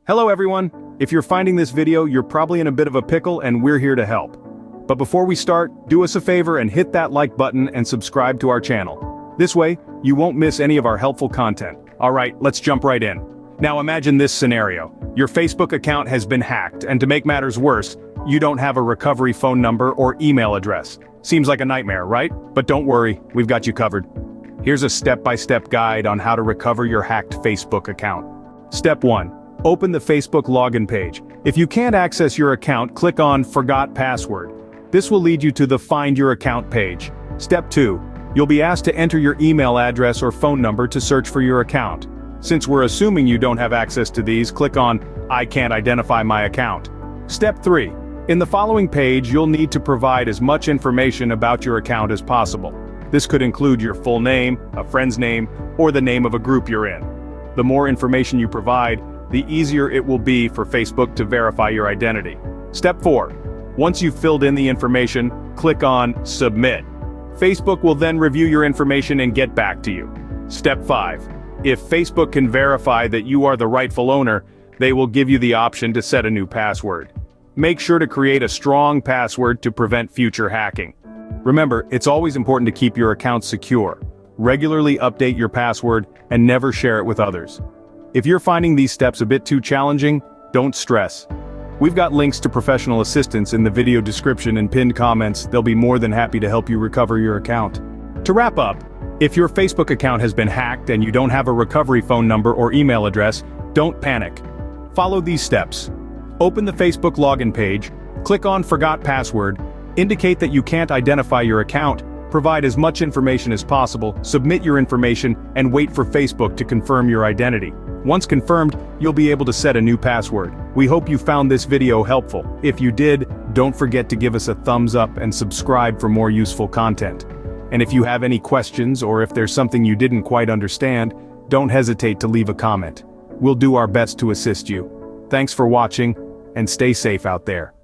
Hello everyone! If you're finding this video, you're probably in a bit of a pickle and we're here to help. But before we start, do us a favor and hit that like button and subscribe to our channel. This way, you won't miss any of our helpful content. Alright, let's jump right in. Now imagine this scenario. Your Facebook account has been hacked, and to make matters worse, you don't have a recovery phone number or email address. Seems like a nightmare, right? But don't worry, we've got you covered. Here's a step-by-step guide on how to recover your hacked Facebook account. Step 1. Open the Facebook login page. If you can't access your account, click on Forgot Password. This will lead you to the Find Your Account page. Step 2. You'll be asked to enter your email address or phone number to search for your account. Since we're assuming you don't have access to these, click on I can't identify my account. Step 3. In the following page, you'll need to provide as much information about your account as possible. This could include your full name, a friend's name, or the name of a group you're in. The more information you provide, the easier it will be for Facebook to verify your identity. Step 4. Once you've filled in the information, click on Submit. Facebook will then review your information and get back to you. Step 5. If Facebook can verify that you are the rightful owner, they will give you the option to set a new password. Make sure to create a strong password to prevent future hacking. Remember, it's always important to keep your account secure. Regularly update your password and never share it with others. If you're finding these steps a bit too challenging, don't stress. We've got links to professional assistance in the video description and pinned comments. They'll be more than happy to help you recover your account. To wrap up, if your Facebook account has been hacked and you don't have a recovery phone number or email address, don't panic. Follow these steps. Open the Facebook login page, click on Forgot Password, indicate that you can't identify your account, provide as much information as possible, submit your information, and wait for Facebook to confirm your identity. Once confirmed, you'll be able to set a new password. We hope you found this video helpful. If you did, don't forget to give us a thumbs up and subscribe for more useful content. And if you have any questions or if there's something you didn't quite understand, don't hesitate to leave a comment. We'll do our best to assist you. Thanks for watching, and stay safe out there.